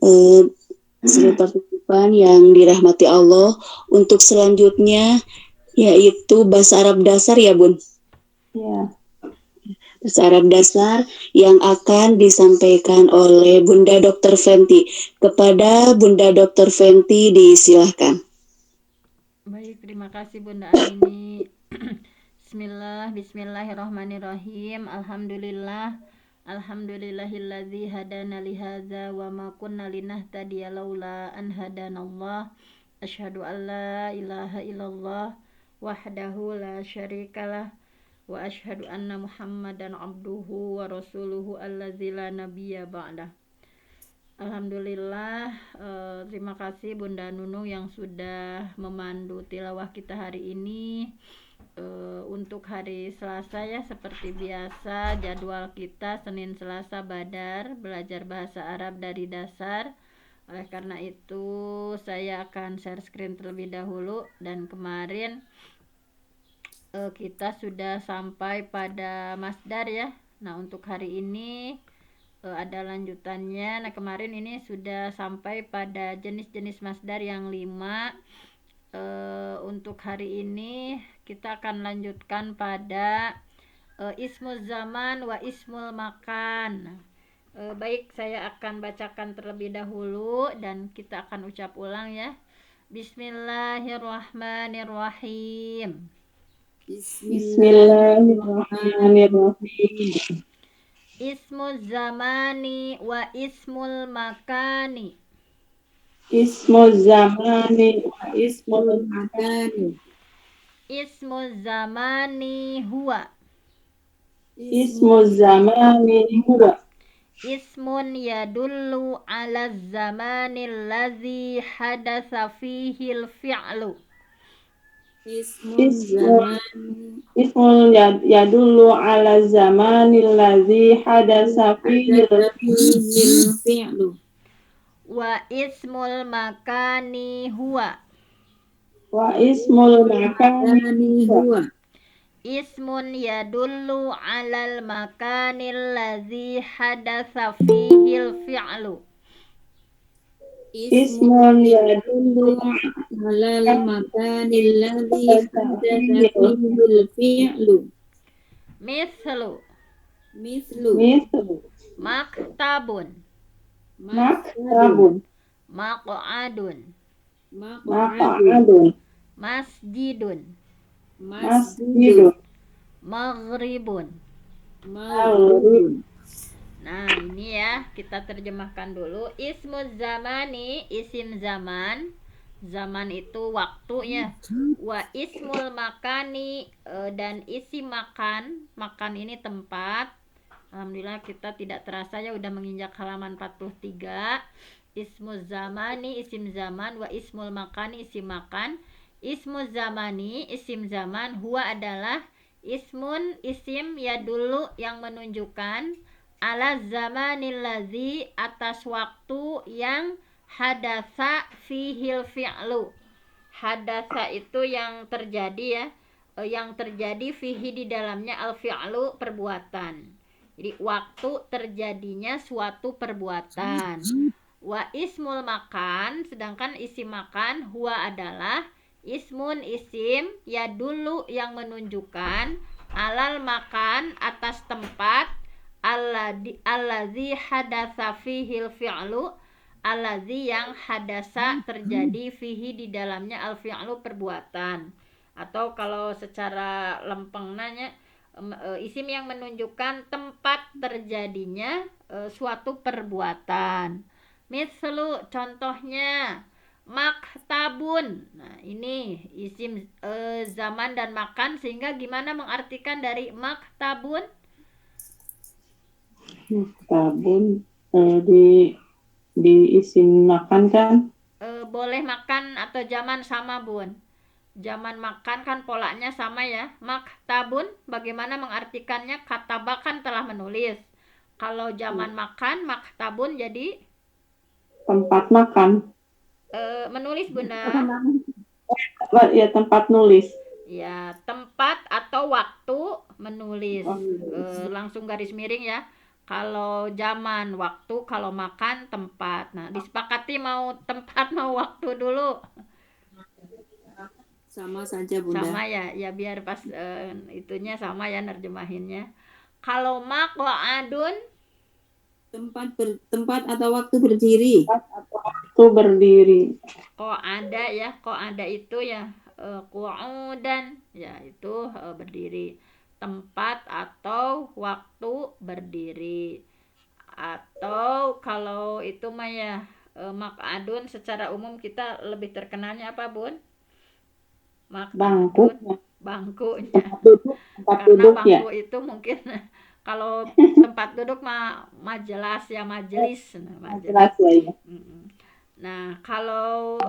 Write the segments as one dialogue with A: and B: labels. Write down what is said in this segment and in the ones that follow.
A: Eh, Seperti yang dirahmati Allah, untuk selanjutnya yaitu bahasa Arab dasar ya Bun.
B: Ya.
A: Bahasa Arab dasar yang akan disampaikan oleh Bunda Dr. Fenty. Kepada Bunda Dr. Fenty disilahkan.
C: Baik, terima kasih Bunda Anini. Bismillahirrahmanirrahim. Alhamdulillahilladzi hadana lihadza wa ma kunna linahtadiya laula an hadanallah. Asyhadu an la ilaha illallah wahdahu la syarikalah wa asyhadu anna Muhammadan abduhu wa rasuluhu allazi la nabiyya ba'dah. Alhamdulillah, terima kasih Bunda Nunung yang sudah memandu tilawah kita hari ini. Untuk hari Selasa ya, seperti biasa jadwal kita Senin Selasa Badar, belajar bahasa Arab dari dasar. Oleh karena itu saya akan share screen terlebih dahulu, dan kemarin kita sudah sampai pada masdar ya. Nah, untuk hari ini ada lanjutannya. Nah, kemarin ini sudah sampai pada jenis-jenis masdar yang 5. Untuk hari ini kita akan lanjutkan pada ismul zaman wa ismul makan. Baik, saya akan bacakan terlebih dahulu dan kita akan ucap ulang ya. Bismillahirrahmanirrahim.
B: Bismillahirrahmanirrahim.
C: Ismul zamani wa ismul makani.
B: Ismul zamani wa ismul makani.
C: Ismul zamani huwa.
B: Ismul zamani huwa.
C: Ismun yadullu ala zamanil ladzi hadatsa fihi al-fi'lu.
B: Ismul yadullu ala zamanil ladzi hadatsa fihi al-fi'lu.
C: Wa ismul makani huwa.
B: Wa ismul makani huwa.
C: Ismun yadullu alal makanil ladzi hadatsa fihi al-fi'lu.
B: Ismun yadullu alal makanil ladzi hadatsa fihi al-fi'lu.
C: Mislu maktabun, maq'adun, masjidun, maghribun. Nah, ini ya, kita terjemahkan dulu. Ismuz zamani, isim zaman. Zaman itu waktunya. Wa ismul makani, dan isim makan. Makan ini tempat. Alhamdulillah kita tidak terasa ya udah menginjak halaman 43. Ismuz zamani, isim zaman. Wa ismul makani, isim makan. Ismuz zamani, isim zaman. Huwa adalah ismun, isim ya dulu yang menunjukkan ala zamanil ladzi, atas waktu yang hadatsa fihil fi'lu. Hadatsa itu yang terjadi ya, yang terjadi fihi di dalamnya al fi'lu, perbuatan. Jadi waktu terjadinya suatu perbuatan. Wa ismul makan, sedangkan isim makan huwa adalah ismun, isim ya dulu yang menunjukkan alal makan, atas tempat, alladzi hadatsa fihil fi'lu, alladzi yang hadasa terjadi fihi di dalamnya al fi'lu, perbuatan. Atau kalau secara lempeng nanya, isim yang menunjukkan tempat terjadinya suatu perbuatan. Mislu, contohnya maktabun. Nah, ini isim zaman dan makan, sehingga gimana mengartikan dari maktabun?
B: Maktabun di isim makan kan?
C: Boleh makan atau zaman sama Bun. Zaman makan kan polanya sama ya. Maktabun, bagaimana mengartikannya? Katabakan telah menulis. Kalau zaman makan, maktabun jadi
B: tempat makan.
C: Menulis Bunda.
B: Ya, tempat nulis.
C: Ya, tempat atau waktu menulis. Langsung garis miring ya. Kalau zaman waktu, kalau makan tempat. Nah, disepakati mau tempat mau waktu dulu.
D: Sama saja Bunda.
C: Sama ya, ya biar pas itunya sama ya nerjemahinnya. Kalau maq'adun
D: Tempat atau waktu berdiri.
B: Waktu berdiri.
C: kok ada itu ya qu'udan ya itu berdiri. Tempat atau waktu berdiri. Atau kalau itu mah ya maq'adun secara umum kita lebih terkenalnya apa Bun?
B: Bangku.
C: Bangkunya.
B: Tempat duduk. Tempat
C: Karena
B: duduk ya.
C: bangku itu mungkin kalau tempat duduk mah majelis ya majelis.
B: Jelas ya.
C: Mm-mm. Nah, kalau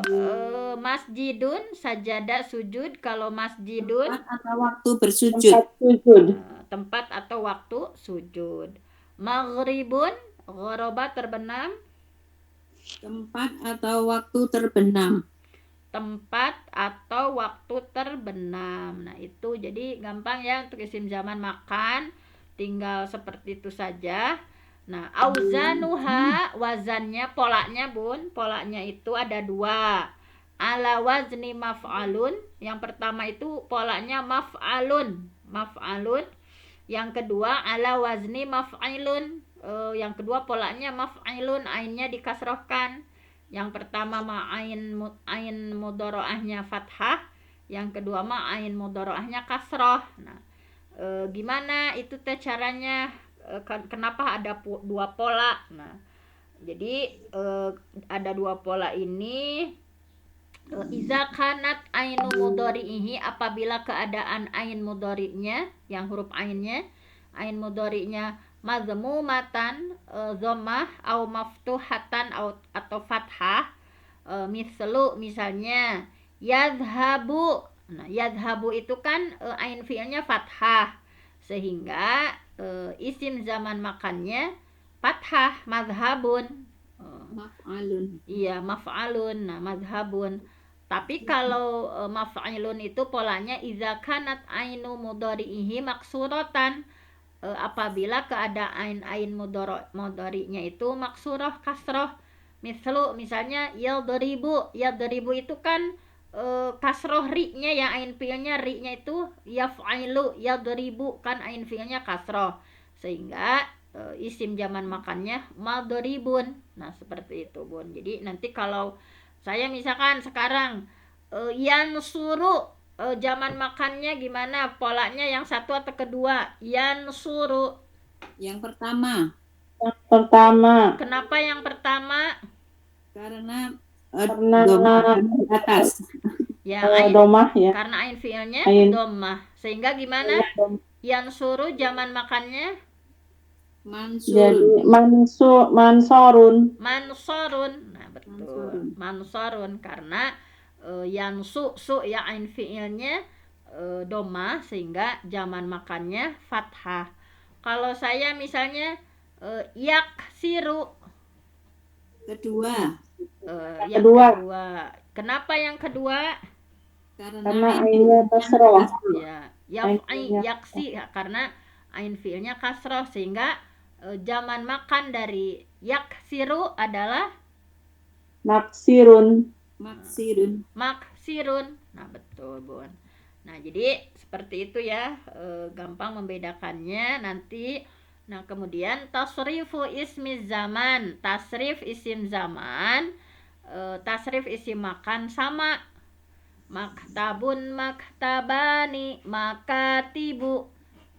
C: masjidun sajadah sujud, kalau masjidun
D: Tempat atau waktu bersujud.
B: Tempat sujud.
C: tempat atau waktu sujud. Maghribun ghoroba terbenam,
D: Tempat atau waktu terbenam.
C: tempat atau waktu terbenam. Nah, itu jadi gampang ya untuk isim zaman makan, tinggal seperti itu saja. Nah, auzanuha wazannya, polanya Bun, polanya itu ada dua. Ala wazni maf'alun, yang pertama itu polanya maf'alun, maf'alun. Yang kedua ala wazni maf'ilun, yang kedua polanya maf'ilun, ainnya dikasrohkan. Yang pertama ma ain mudharaahnya fathah, yang kedua ma ain mudharaahnya kasroh. Nah, gimana itu teh caranya? Kenapa ada dua pola? Nah, jadi ada dua pola ini. Iza kanat ainu mudhari'ihi, apabila keadaan ain mudhari'nya, yang huruf ainnya, ain mudhari'nya mazmumatan, dhammah au maftuhatan atau fathah, mislu misalnya yadhabu. Nah, yadhabu itu kan ain fi'ilnya fathah, sehingga isim zaman makannya fathah, madhabun.
D: Maf'alun.
C: Iya, maf'alun. Nah, madhabun. Tapi kalau maf'ilun itu polanya idza kanat ainu mudhari'ihi maksuratan, apabila keadaan ain mudhari'nya itu maksurah kasroh. Misalnya yadribu itu kan kasroh ri-nya ya, ain fi'ilnya ri-nya itu yaf'ilu, yadribu kan ain fi'ilnya kasroh, sehingga isim zaman makannya madribun. Nah, seperti itu Bun. Jadi nanti kalau saya misalkan sekarang yansuru, zaman makannya gimana polanya, yang satu atau kedua? Yansuru.
D: Yang pertama.
B: Yang pertama.
C: Kenapa yang pertama?
D: Karena
B: Karena
D: domah di atas.
C: Ya,
B: domah ya.
C: karena ain fiilnya
B: Ain.
C: domah. Sehingga gimana? Yansuru zaman makannya
B: Jadi
D: Mansur.
B: mansorun.
C: mansorun. Nah, betul. Mansorun karena yansu ya ain fiilnya domah, sehingga zaman makannya fathah. Kalau saya misalnya yaksiru,
D: Kedua.
C: yang
B: Kedua.
C: kedua. Kenapa yang kedua?
B: Karena ainnya kasroh.
C: Ya,
B: Ainnya.
C: yaksi karena ain fiilnya kasroh, sehingga zaman makan dari yaksiru adalah
B: Maksirun.
C: maksirun. Nah, betul Bun. Nah, jadi seperti itu ya, gampang membedakannya nanti. Nah, kemudian tasrifu ismi zaman, tasrif isim zaman, tasrif isim makan sama. Maktabun maktabani makatibu,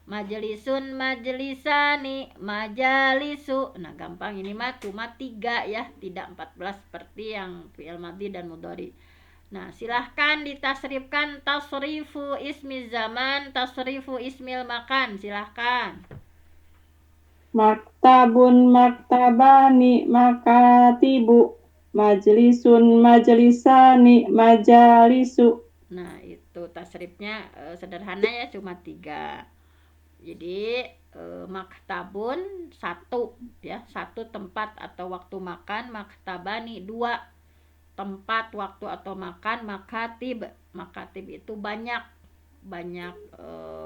C: majelisun majelisani majalisu. Nah, gampang ini mah cuma 3 ya, tidak 14 seperti yang fi'il madhi dan mudhari. Nah, silahkan ditasrifkan tasrifu ismi zaman, tasrifu ismil makan, silahkan.
B: Maktabun maktabani makatibu, majlisun majlisani majalisu.
C: Nah, itu tasrifnya sederhana ya, cuma 3. Jadi maktabun 1 ya, 1 tempat atau waktu makan, maktabani 2 tempat waktu atau makan, makatib itu banyak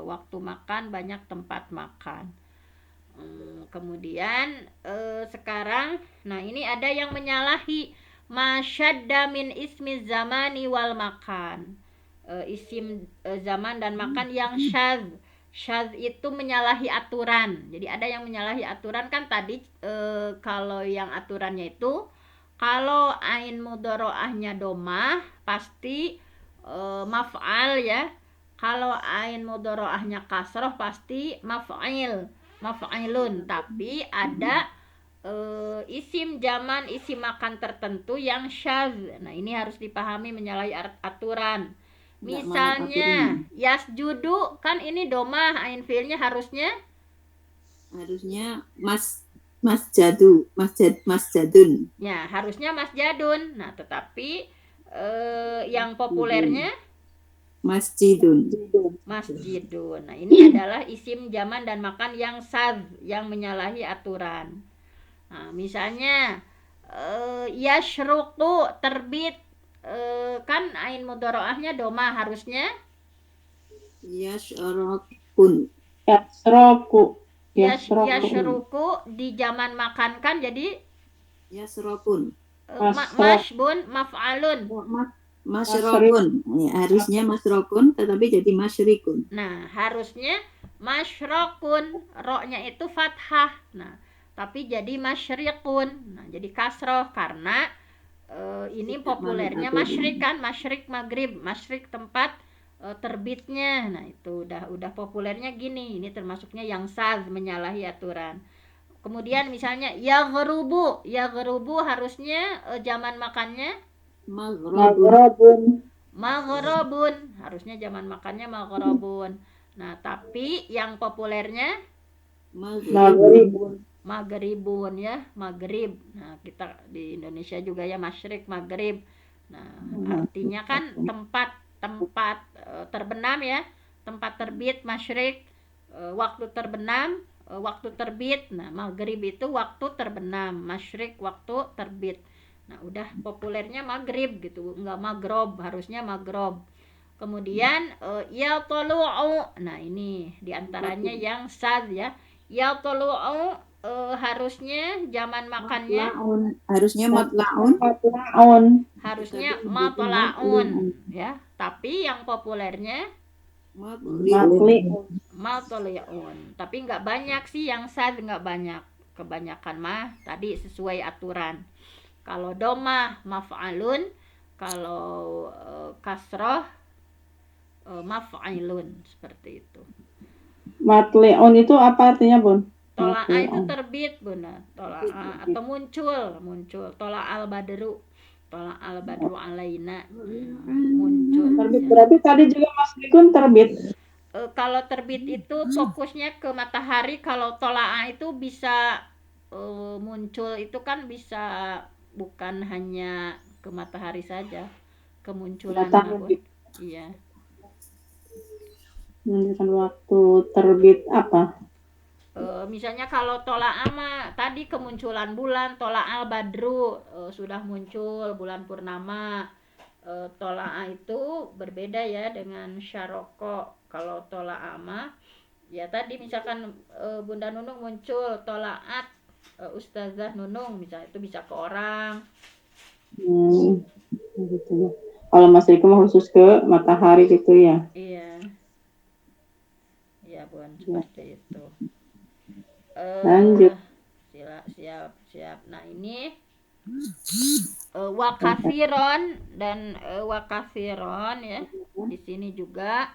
C: waktu makan, banyak tempat makan. Kemudian sekarang, nah ini ada yang menyalahi masyadda min ismi zamani wal makan. Isim zaman dan makan yang syadz. Syadz itu menyalahi aturan. Jadi ada yang menyalahi aturan kan tadi, kalau yang aturannya itu kalau ain mudhoroahnya domah pasti maf'al ya. Kalau ain mudhoroahnya kasroh pasti maf'ilun. Tapi ada isim zaman, isim makan tertentu yang syadz. Nah ini harus dipahami menyalahi aturan. Misalnya yasjudu kan ini domah, ain fiilnya harusnya
D: masjadun.
C: ya harusnya masjadun. Nah tetapi yang populernya
D: Masjidun.
C: masjidun. Nah ini adalah isim zaman dan makan yang syadz, yang menyalahi aturan. Nah misalnya yashruqu terbit, kan ain mudhoroahnya domah, harusnya
D: Yashraqun.
B: Yasroku.
C: yashruqu di zaman makan kan jadi
D: Yasraqun.
C: mashbun maf'alun.
D: Masyraqun. Ya, harusnya masyraqun tetapi jadi masyrikun.
C: Nah harusnya masyraqun, roknya itu fathah. Nah tapi jadi masyriqun. Nah jadi kasroh karena ini populernya masyrik kan, masyrik maghrib, masyrik tempat terbitnya. Nah itu udah populernya gini. Ini termasuknya yang syadz, menyalahi aturan. Kemudian misalnya yaghrubu harusnya zaman makannya
B: Maghrabun.
C: maghrabun, harusnya zaman makannya maghrabun. Nah tapi yang populernya
B: Maghribun.
C: maghribun ya, maghrib. Nah kita di Indonesia juga ya masyrik maghrib. Nah artinya kan tempat terbenam ya, tempat terbit masyrik, waktu terbenam, waktu terbit. Nah maghrib itu waktu terbenam, masyrik waktu terbit. Nah udah populernya maghrib gitu, enggak maghrob, harusnya maghrob. Kemudian ya tolu'u. Nah ini diantaranya yang syadz ya. Ya tolu'u harusnya zaman makannya
D: harusnya matla'un.
B: Matlaun.
C: harusnya matola'un ya. Tapi yang populernya
B: Matliun.
C: matoli'un. Tapi nggak banyak sih yang syadz, nggak banyak. Kebanyakan mah tadi sesuai aturan. Kalau domah maf'alun, kalau kasroh maf'ilun, seperti itu.
B: Matliun itu apa artinya, Bun?
C: Tola'a itu terbit, Bunda. Tola'a atau muncul. Tola'al badru. Tola'al badru alaina. Muncul.
B: Terbit berarti tadi juga Mas Dikun terbit.
C: Kalau terbit itu fokusnya ke matahari. Kalau tola'a itu bisa muncul itu kan bisa bukan hanya ke matahari saja, kemunculan
B: Datang.
C: iya.
B: Menunjukkan waktu terbit apa?
C: Misalnya kalau tola'ah mah tadi kemunculan bulan, tola'al badru, sudah muncul bulan purnama. Tola'ah itu berbeda ya dengan syaroko. Kalau tola'ah mah ya tadi misalkan Bunda Nunung muncul, tola'at Ustazah Nunung, misalnya itu bisa ke orang.
B: Gitu ya. Kalau Mas Riko mah khusus ke matahari gitu ya?
C: Iya. Iya Bun, seperti itu.
B: Lanjut.
C: Siap. Nah ini wakasiron dan wakasiron ya. Di sini juga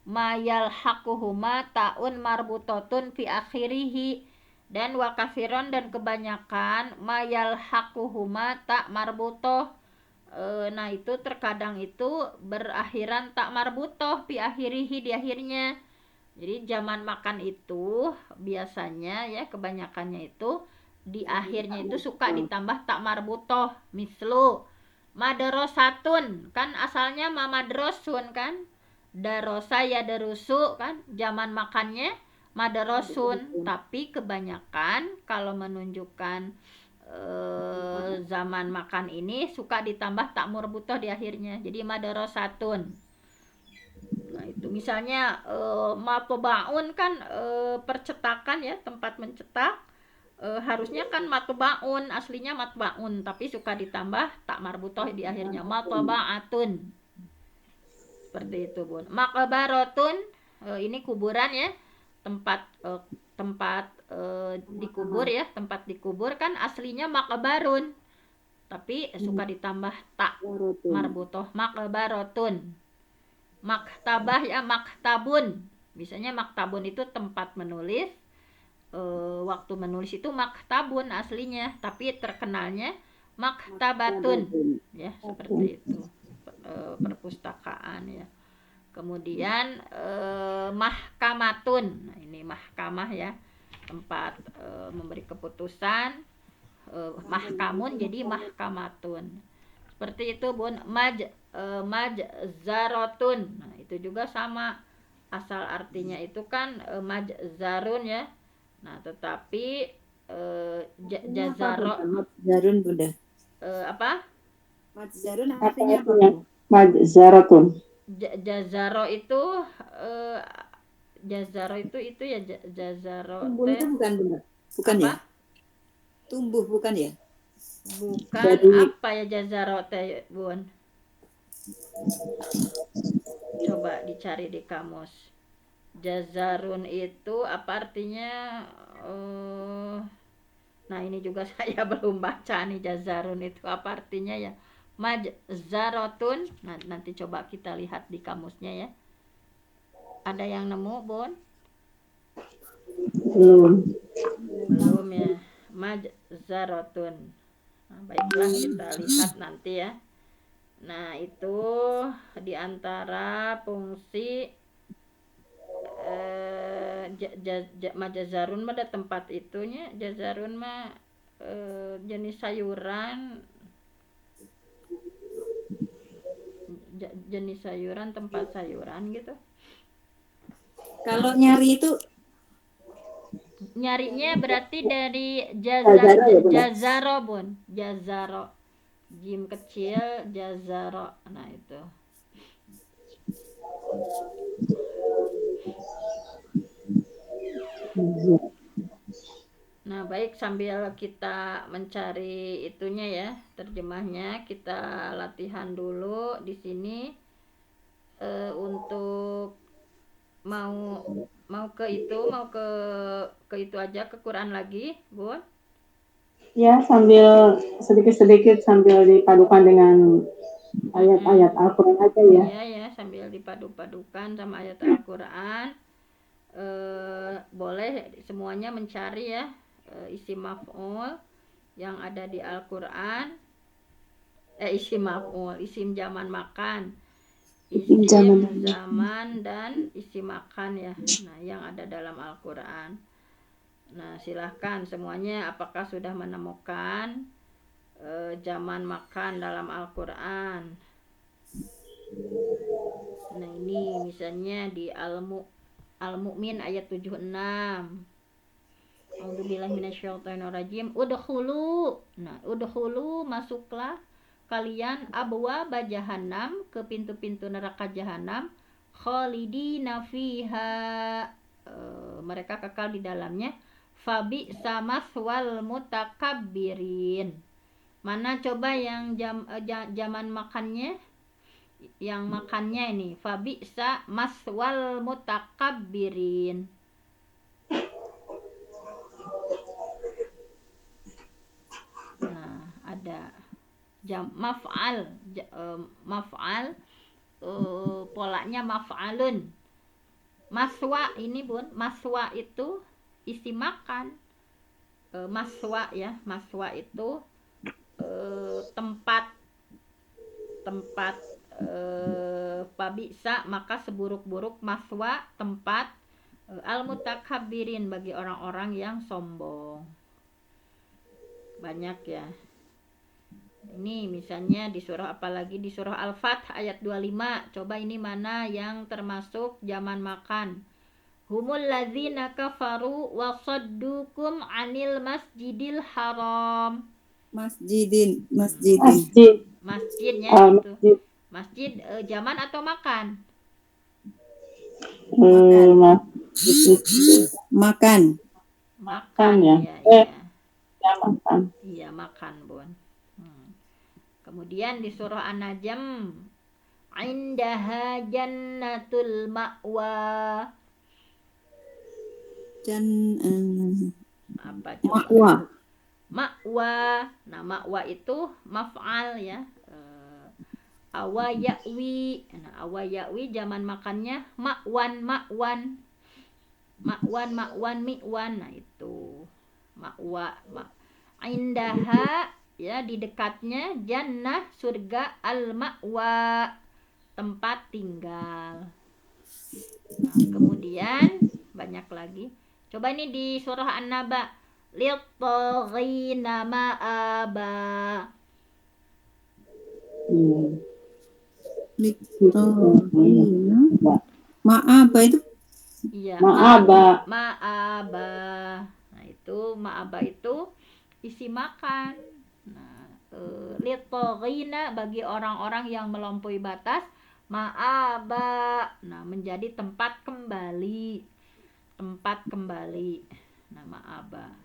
C: mayal hakuhuma taun marbutotun fi akhirihi. Dan wakasiron dan kebanyakan mayal hakuhuma tak marbutoh. Nah itu terkadang itu berakhiran tak marbutoh fi akhirihi, di akhirnya. Jadi zaman makan itu biasanya ya kebanyakannya itu di akhirnya itu suka ditambah tak marbutoh. Mislu madrasatun, kan asalnya mamadrosun kan, darosa ya darusu kan, zaman makannya madrasun. Tapi kebanyakan kalau menunjukkan zaman makan ini suka ditambah tak marbutoh di akhirnya, jadi madrasatun. Nah itu misalnya matbaun kan percetakan ya, tempat mencetak. Harusnya kan matbaun, aslinya matbaun, tapi suka ditambah tak marbutoh di akhirnya, matbaatun. Seperti itu, Bun. Maqbaratun, ini kuburan ya, tempat dikubur ya, tempat dikubur kan aslinya maqbarun, tapi suka ditambah tak marbutoh, maqbaratun. Maktabah ya, maktabun. Biasanya maktabun itu tempat menulis. Waktu menulis itu maktabun aslinya, tapi terkenalnya maktabatun ya, seperti itu. Perpustakaan ya. Kemudian mahkamatun. Nah, ini mahkamah ya, tempat memberi keputusan. Mahkamun jadi mahkamatun. Seperti itu, Bun. Majzarotun. Nah, itu juga sama. Asal artinya itu kan majzarun ya. Nah, tetapi jazaro
D: Madzarun Bunda.
C: apa?
D: Madzarun
B: Apa
D: artinya apa?
B: artinya? Majzaratun.
C: Jazaro itu jazaro itu ya jazaro
D: Tumbuh itu bukan Bunda. Bukan
C: apa?
D: ya? Tumbuh bukan ya?
C: Bukan.
B: Jadi-
C: Apa ya jazaro teh, Bun? Coba dicari di kamus. Jazarun itu apa artinya? Nah, ini juga saya belum baca nih, jazarun itu apa artinya ya. Majzarotun. Nah, nanti coba kita lihat di kamusnya ya. Ada yang nemu, Bun? Belum ya. Majzarotun. Nah, baiklah, kita lihat nanti ya. Nah, itu diantara fungsi majazarun mah ada tempat itunya. Jazarun mah jenis sayuran, tempat sayuran gitu.
D: Kalau nyari itu
C: Nyarinya berarti dari
B: Jazaro ya, Bun?
C: jazaro, Bun. Jazaro. Jim kecil, jazaro. Nah, itu. Nah, baik, sambil kita mencari itunya ya, terjemahnya, kita latihan dulu di sini untuk mau ke itu aja, ke Quran lagi, Bun.
B: Ya, sambil sedikit-sedikit sambil dipadukan dengan ayat-ayat Al-Quran aja ya.
C: Iya ya, sambil dipadu-padukan sama ayat Al-Quran. Boleh semuanya mencari ya isim maf'ul yang ada di Al-Quran. Isim maf'ul, isim zaman makan, isim zaman dan isim makan ya. Nah, yang ada dalam Al-Quran. Nah, silahkan semuanya, apakah sudah menemukan zaman makan dalam Al-Quran? Nah, ini misalnya di Al-Mu'min ayat 76. A'udzubillahi minasyaitonirrajim. Udkhulu. Nah, udkhulu, masuklah kalian abwaaba jahannam, ke pintu-pintu neraka jahanam, khalidina fiha, mereka kekal di dalamnya, fabi samaswal mutakabbirin. Mana coba yang zaman makannya, yang makannya ini, fabi samaswal mutakabbirin. Nah, ada maf'al, polanya maf'alun. Maswa ini, Bun, maswa itu isi makan. Maswa ya, maswa itu tempat pabisa, maka seburuk-buruk, maswa tempat al-mutakabbirin, bagi orang-orang yang sombong. Banyak ya. Ini misalnya di surah apalagi, di surah Al-Fath ayat 25. Coba ini mana yang termasuk zaman makan? Humul ladzina kafaru wa saddukum 'anil masjidil haram.
D: masjidin.
C: Masjidnya itu.
B: Masjid.
C: Masjid zaman atau makan?
D: Makan.
C: Makan
B: ya.
C: ya, iya.
B: Ya, makan.
C: Iya, makan, Bun. Kemudian di surah An-Najm, indaha jannatul ma'wa. Apa coba?
D: Ma'wa.
C: Ma'wa. Nah, ma'wa itu maf'al ya. Awa ya'wi. Nah, awa ya'wi zaman makannya ma'wan ma'wan. Ma'wan ma'wan mi'wan. Nah, itu ma'wa. Indaha ya, di dekatnya jannah surga, al-ma'wa tempat tinggal. Nah, kemudian banyak lagi. Coba ini di surah An-Naba, lit-taghina ma'aba.
D: Ma'aba itu
C: Iya,
B: Ma'aba.
C: ma'aba. Nah, itu ma'aba itu isi makan. Nah, lit-taghina bagi orang-orang yang melampaui batas, ma'aba. Nah, menjadi tempat kembali. Tempat kembali. Nah, ma'aba.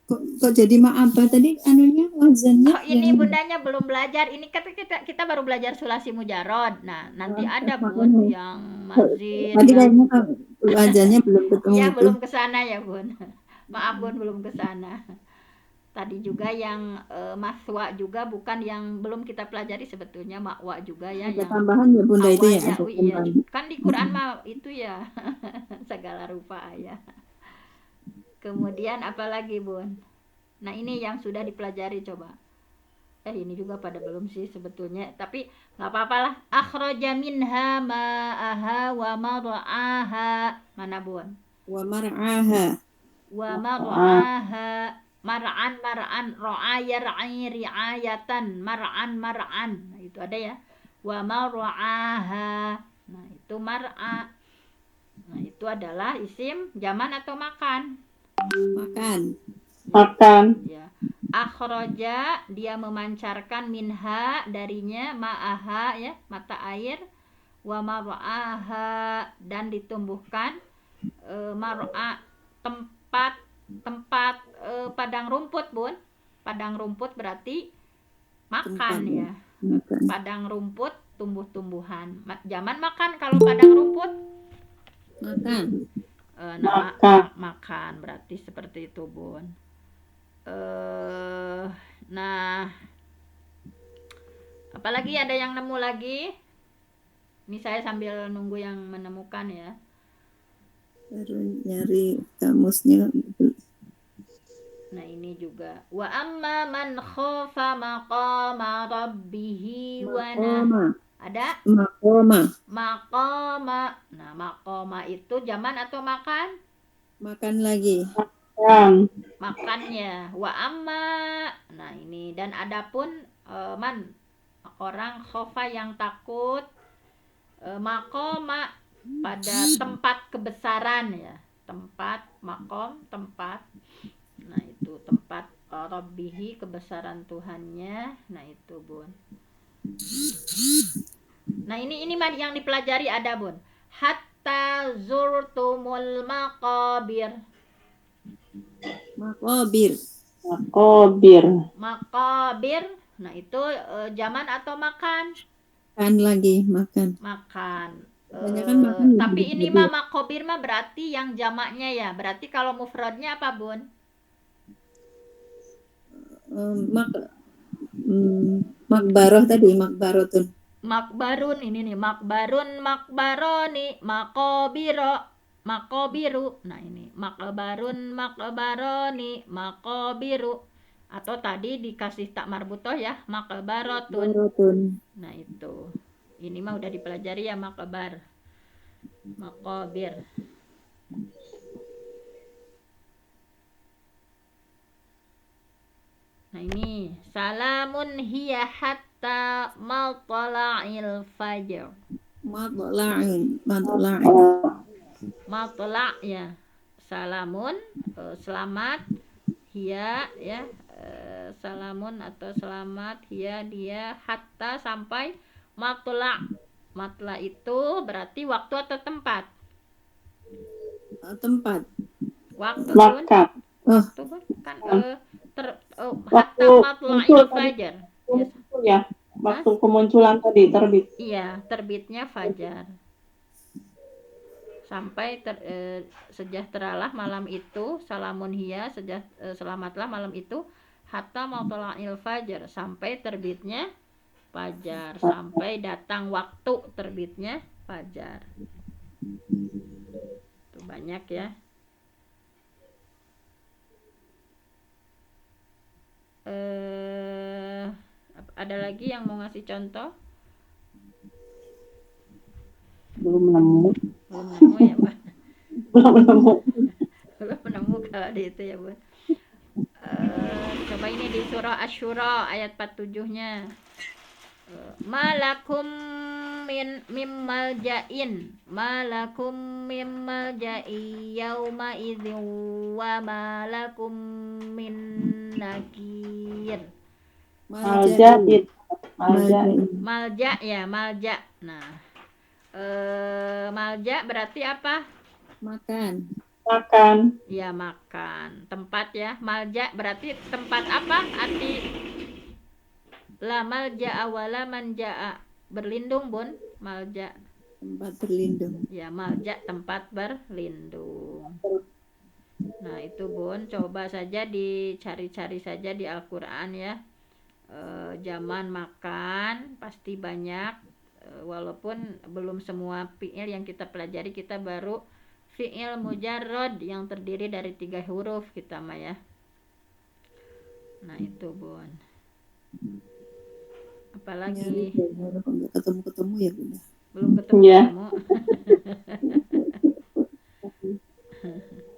D: kok jadi ma'aba tadi anunya wazannya
C: Oh, ini
D: yang
C: bundanya belum belajar. Ini kita baru belajar sulasi mujarrad. Nah, nanti ada
D: makanya.
C: Bun yang mazid,
D: Tadi
C: yang
D: kayaknya wazannya belum ketemu
C: iya
D: itu.
C: belum ke sana ya, Bun. Maaf, Bun, belum ke sana. Tadi juga yang maswa juga bukan yang belum kita pelajari sebetulnya, makwa juga ya,
D: Ada
C: yang
D: tambahan ya Bunda itu ya, ada
C: awayawi ya.
D: tambahan.
C: Kan di Quran mah itu ya. Segala rupa ayat. Kemudian apalagi, Bun? Nah, ini yang sudah dipelajari coba. Ini juga pada belum sih sebetulnya, tapi nggak apa-apa lah. Akhraja minha ma'aha wa mar'aha. Mana, Bun?
D: Wa mar'aha.
C: Wa mar'aha. Mar'an ro'a yar'i ri'ayatan, mar'an. Nah, itu ada ya. Wa mar'aha. Nah, itu mar'a. Nah, itu adalah isim zaman atau makan?
D: Makan.
C: Ya. Akhroja, dia memancarkan, minha darinya, ma'aha ya, mata air, wa mar'aha, dan ditumbuhkan mar'a, tempat padang rumput, Bun. Padang rumput berarti makan ya. Padang rumput, tumbuh-tumbuhan. Zaman makan kalau padang rumput
D: Makan.
C: makan berarti seperti itu, Bun. Nah, apalagi ada yang nemu lagi? Ini saya sambil nunggu yang menemukan ya.
D: Baru nyari kamusnya.
C: Nah, ini juga. Wa amma man khafa maqama rabbihi wa ada? Maqama. Nah, maqama itu zaman atau makan?
D: Makan lagi.
C: Makannya. Wa amma. Nah, ini, dan adapun man, orang khofa yang takut, maqama pada tempat kebesaran ya. Tempat makom, tempat. Nah, itu tempat rabbihi, kebesaran Tuhannya. Nah, itu, Bun. Nah, ini yang dipelajari ada, Bun. Hatta zurtumul maqabir. Makabir. Nah, itu zaman atau makan?
D: Makan.
C: Tapi ini mah makobir mah berarti yang jamaknya ya. Berarti kalau mufradnya apa, Bun?
D: Makbaroh tadi, makbarotun.
C: Makbarun, ini nih, makbarun, makbaroni, makobiru. Nah, ini makbarun, makbaroni, makobiru. Atau tadi dikasih tak marbutoh ya, makbarotun. Nah, itu. Ini mah udah dipelajari ya, makbar. Makobir. Nah, ini salamun hiya hatta matla'il fajr. Matla' ya. Salamun, selamat, hiya ya, salamun atau selamat, hiya dia, hatta sampai matla'. Matla' itu berarti waktu atau tempat?
D: Tempat.
C: Waktu bun.
B: Makan.
C: Waktu bun kan
B: Waktu
C: hatta matla'il
B: muncul tadi.
C: fajar. Yes.
B: Ya, waktu kemunculan tadi terbit.
C: Iya, terbitnya fajar. Sampai sejahteralah malam itu, salamun hiya, selamatlah malam itu, hatta matla'il fajar, sampai terbitnya fajar, sampai datang waktu terbitnya fajar. Itu banyak ya. Ada lagi yang mau ngasih contoh?
B: Belum nemu.
C: Belum nemu ya, Bun?
B: Belum nemu.
C: Belum nemu kalau di itu ya, Bun. Coba ini di surah Asy-Syura ayat 47-nya. Malakum mim malja'in, malakum mim malja'i yauma idzin wa malakum min nakir.
B: Malja'in.
C: Malja ya, malja. Nah, malja berarti apa?
D: Makan.
B: Makan.
C: Ya, makan. Tempat ya. Malja berarti tempat apa? Arti la malja awala manjaa. Berlindung, Bun. Malja.
D: Tempat berlindung.
C: Ya, malja tempat berlindung. Nah, itu Bun, coba saja dicari-cari saja di Al-Qur'an ya. Zaman makan pasti banyak, walaupun belum semua fi'il yang kita pelajari, kita baru fi'il mujarrad yang terdiri dari 3 huruf kita mah ya. Nah, itu Bun. Apalagi
D: Ketemu ya Bunda.
C: belum ketemu
B: Ya.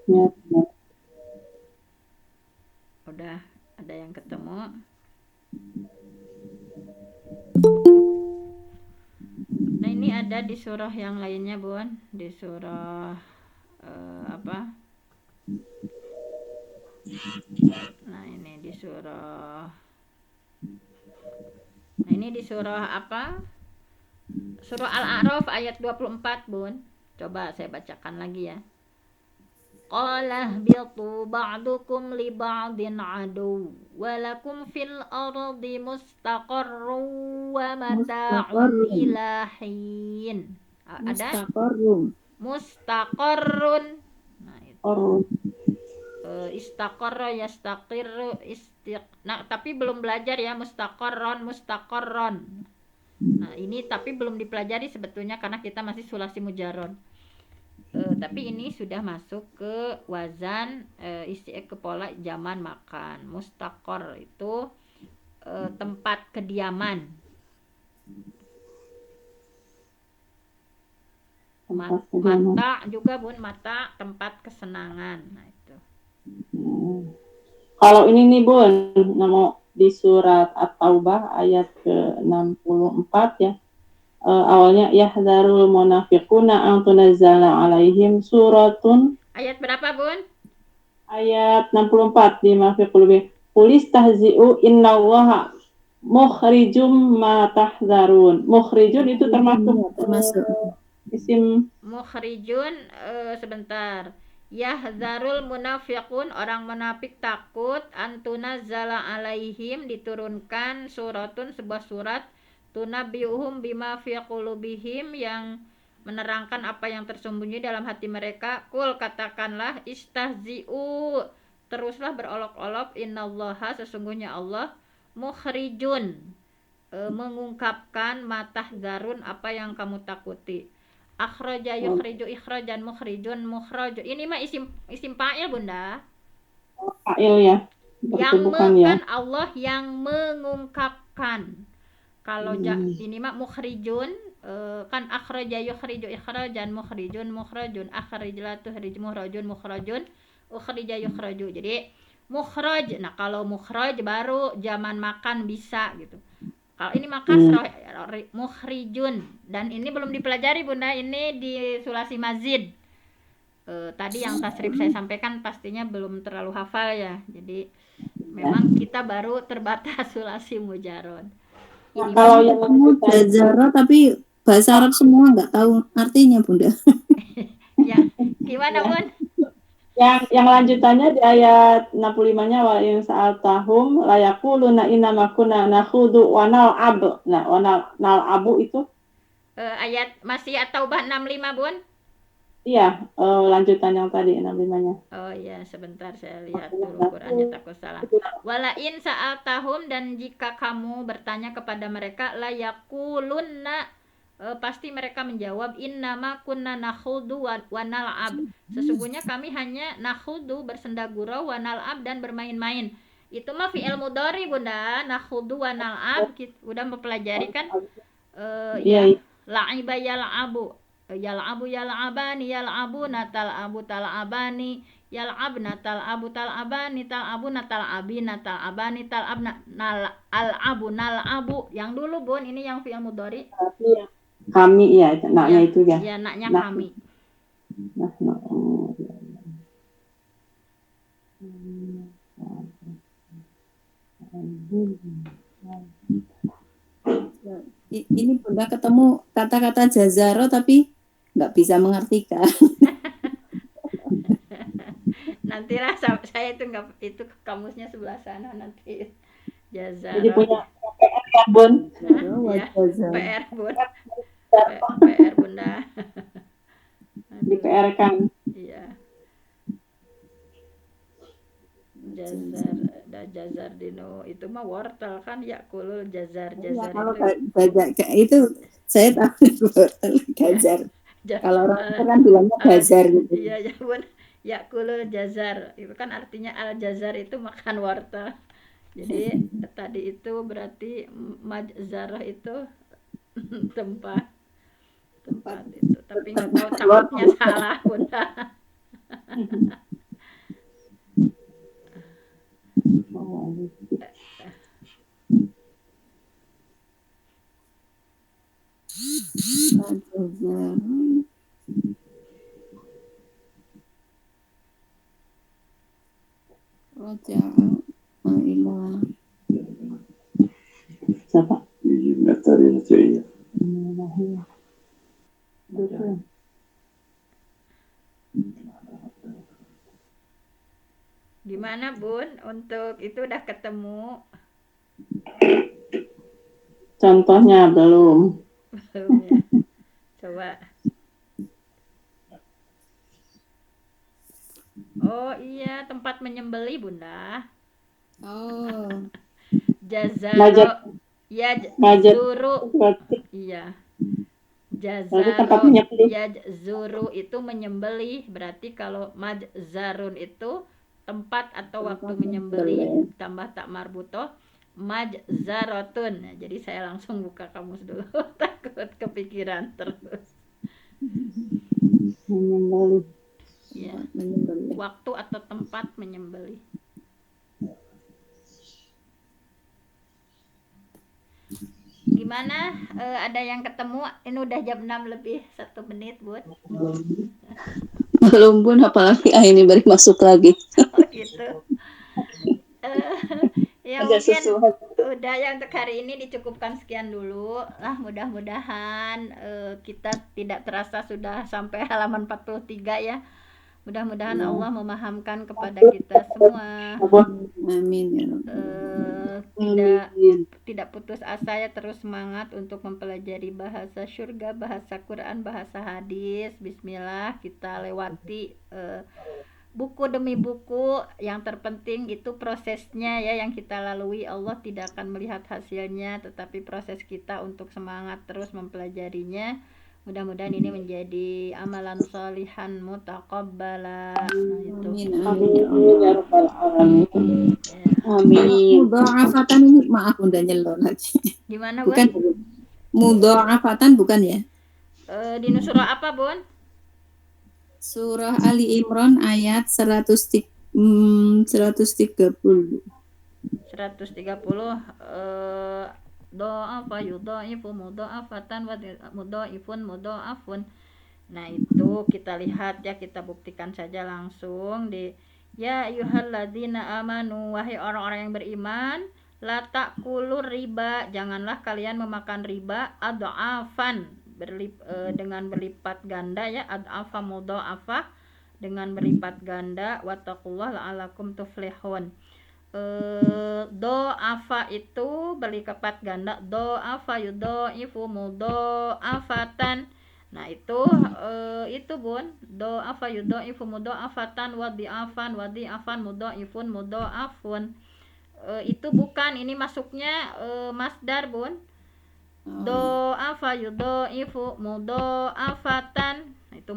B: Ya. Udah ada yang ketemu. Nah, ini ada di surah yang lainnya, Bun. Di surah apa? Nah, ini di surah. Nah, ini di surah apa? Surah Al-A'raf ayat 24, Bun. Coba saya bacakan lagi ya. Qala bitu ba'dukum li ba'din adu walakum fil ardi mustaqarrun wa mata'un ila hin. Ada mustaqarrun. Nah, itu. Istaqarra yastaqirru nah, tapi belum belajar ya mustaqarron. Nah, ini tapi belum dipelajari sebetulnya karena kita masih sulasi mujarrad. Tapi ini sudah masuk ke wazan ke pola zaman makan. Mustaqor itu tempat kediaman. Mata juga Bun, mata tempat kesenangan. Nah, itu. Kalau ini nih Bun, nama di surat At-Taubah ayat ke-64 ya. Awalnya yahdzarul munafiquna an tunazzala alaihim suratun.
C: Ayat berapa, Bun?
B: Ayat 64 di Mafi Qulubi. Qulis tahzi'u innallaha mukhrijum ma tahzarun. Mukhrijun itu termasuk isim
C: mukhrijun. Sebentar. Yahdzarul munafiqun, orang munafik takut, antunazzala alaihim, diturunkan suratun, sebuah surat, tunabiuhum bima fi qulubihim, yang menerangkan apa yang tersembunyi dalam hati mereka. Kul, katakanlah, istahzi'u, teruslah berolok-olok, innallaha, sesungguhnya Allah, mukhrijun, mengungkapkan, matahzarun, apa yang kamu takuti. Akhraja yukhriju ikhrajan, mukhrijun mukhraj. Ini mah isim fa'il, Bunda.
B: Fa'il ya.
C: Yang
B: bukan ya.
C: Kan Allah yang mengungkapkan. Kalau ini mah mukhrijun, kan akhraja yukhriju ikhrajan, mukhrijun mukhrajun, akhrij la tuhrij mukhrajun mukhrajun, ukhrija yukhraju. Jadi mukhraj. Nah, kalau mukhraj baru zaman makan bisa gitu. Kalau ini maka mukhrijun, dan ini belum dipelajari Bunda, ini di sulasi mazid. Tadi yang tasrif saya sampaikan pastinya belum terlalu hafal ya. Jadi memang kita baru terbatas sulasi mujarrad.
B: Ini kalau yang
D: Zara tapi bahasa Arab semua nggak tahu artinya Bunda.
B: Ya, gimana Bun?
C: Yang lanjutannya di ayat 65-nya wa in sa'altahum la yaquluna inna ma kunna nakhudu wa nal'ab. Nah, wa nal'abu itu
B: Ayat masih At-Taubah 65 Bun?
C: iya, lanjutan yang tadi 65-nya.
B: Oh iya, sebentar saya lihat dulu Qurannya, takut salah. Walain sa'altahum, dan jika kamu bertanya kepada mereka, la yakulunna, pasti mereka menjawab, innama kunna nakhudu wa nal'ab. Sesungguhnya kami hanya nakhudu, bersenda gurau, wa nal'ab, dan bermain-main. Itu mah fi'il mudhari Bunda, nakhudu wa nal'ab, udah mempelajari kan?
C: Iya,
B: Ya, la'iba yal'abu, yal'abani yal'abuna tal'abu tal'abani yal'abna tal'abu tal'abani tal'abuna tal'abina tal'abani tal'abna nal'abu nal'abu. Yang dulu Bun, ini yang fi'il mudhari.
C: kami ya, naknya
B: Ya,
C: itu ya.
B: ya naknya
C: Nah.
B: kami.
D: Ini Bunda ketemu kata-kata jazaro tapi nggak bisa mengartikan.
B: Nantilah saya itu nggak, itu kamusnya sebelah sana nanti.
C: Jadi
B: Jazaro.
C: punya PR ya, Bun.
B: Ya, PR Bun. PR Bunda.
C: Di PR kan.
B: Iya. Jazar dino itu mah wortel kan, ya kulul jazar
D: Ya, kalau
B: itu.
D: itu saya tahu wortel jazar. Kalau orang itu kan bilangnya jazar gitu.
B: Iya ya Bun. Ya kulul jazar itu kan artinya al jazar itu makan wortel. Jadi tadi itu berarti majzarah itu tempat itu, tapi nggak tahu, takutnya salah Bunda.
C: Siapa?
B: Gimana Bun, untuk itu udah ketemu?
C: Contohnya belum.
B: Belum ya. Coba. Oh iya, tempat menyembeli Bunda.
D: Oh.
B: Jazaro. Ya, zuru. Iya. Jazaro. Ya, zuru itu menyembeli. Berarti kalau majzarun itu tempat atau waktu menyembeli, tambah tak marbutoh, majzarotun. Nah, jadi saya langsung buka kamus dulu. Takut kepikiran terus.
C: Menyembeli.
B: Ya. Waktu atau tempat menyembeli. Gimana? Ada yang ketemu? Ini udah jam 6 lebih 1 menit Bun.
A: Belum Bun, apalagi ini baru masuk lagi.
B: Oh gitu. Ya mungkin udah ya, untuk hari ini dicukupkan sekian dulu lah. Mudah-mudahan kita tidak terasa sudah sampai halaman 43 ya. Mudah-mudahan Allah memahamkan kepada kita semua.
D: Amin.
B: Tidak putus asa ya, terus semangat untuk mempelajari bahasa syurga, bahasa Quran, bahasa hadis. Bismillah, kita lewati buku demi buku. Yang terpenting itu prosesnya ya, yang kita lalui. Allah tidak akan melihat hasilnya, tetapi proses kita untuk semangat terus mempelajarinya. Mudah-mudahan ini menjadi amalan sholihan mutaqabbala. Nah, itu.
C: Amin ya rabbal alamin.
D: Amin. Mudha'afatan ini, maaf Bunda nyelon lagi.
B: Gimana
D: Bukan mudha'afatan bukan ya?
B: Di surah apa Bun?
D: Surah Ali Imran ayat 130.
B: 130. Do'afa yudha'ifu mudha'afatan wa mudha'ifun mudha'afun. Nah itu kita lihat ya, kita buktikan saja langsung di ya ayyuhalladzina amanu, wahai orang-orang yang beriman, la ta'kulur riba, janganlah kalian memakan riba adha'afan dengan berlipat ganda ya, ad'afa mudha'afa, dengan berlipat ganda, wattaqullah la'alakum tuflihun. Do'afa itu berlipat ganda, do'afa yudha'ifu mudha'afatan. Nah itu bun, do'afa yudha'ifu mudha'afatan, wadi'afan mudha'ifun mudha'afun. Itu bukan, ini masuknya masdar bun. Do'afa yudha'ifu mudha'afatan. Nah, itu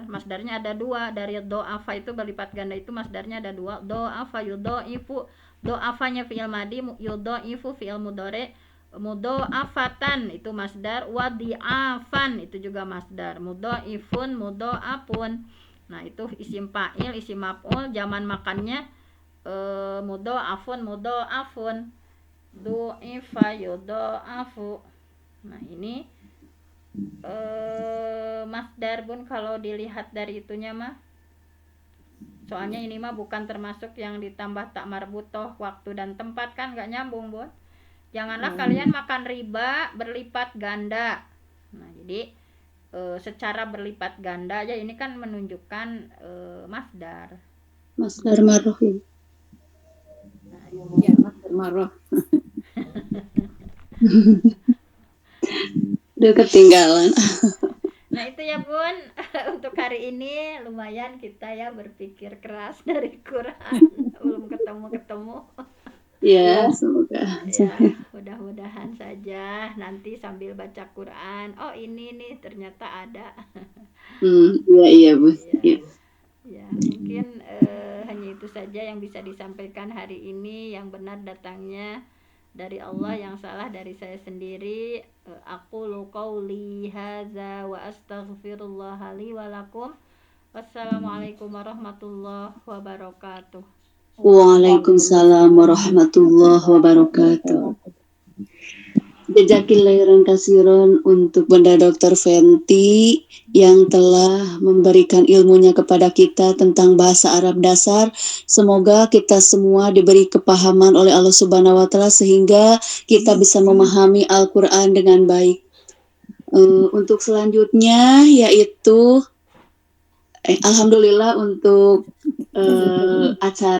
B: masdarnya ada dua. Dari do'afa itu berlipat ganda itu masdarnya ada dua. Do'afa yudha'ifu, do'afanya fi'il madi, yudha'ifu fi'il mudhari, mudha'afatan itu masdar, wadi'afan itu juga masdar, mudha'ifun mudha'afun. Nah itu isim fa'il, isim maf'ul, zaman makannya mudha'afun mudha'afun, du'ifa yudha'afu. Nah ini masdar bun kalau dilihat dari itunya mah, soalnya ini mah bukan termasuk yang ditambah tak marbutoh waktu dan tempat, kan nggak nyambung bun. Janganlah kalian makan riba berlipat ganda. Nah jadi secara berlipat ganda aja ini kan menunjukkan masdar
A: marroh ya.
D: Ya, masdar marroh.
A: Udah ketinggalan.
B: Nah itu ya bun, untuk hari ini lumayan kita ya berpikir keras dari Quran, belum ketemu.
A: Ya, semoga.
B: Ya, mudah-mudahan saja nanti sambil baca Quran, oh ini nih ternyata ada.
A: Iya Bu.
B: Ya, ya mungkin hanya itu saja yang bisa disampaikan hari ini. Yang benar datangnya dari Allah, yang salah dari saya sendiri. Aqulu qauli hadza wa astaghfirullah li wa lakum. Wassalamualaikum warahmatullahi wabarakatuh.
A: Waalaikumsalam warahmatullahi wabarakatuh. Jazakillahirran kasiron untuk Bunda Dr. Fenty yang telah memberikan ilmunya kepada kita tentang bahasa Arab dasar. Semoga kita semua diberi kepahaman oleh Allah Subhanahu wa Ta'ala sehingga kita bisa memahami Al-Quran dengan baik. Untuk selanjutnya yaitu Alhamdulillah untuk acara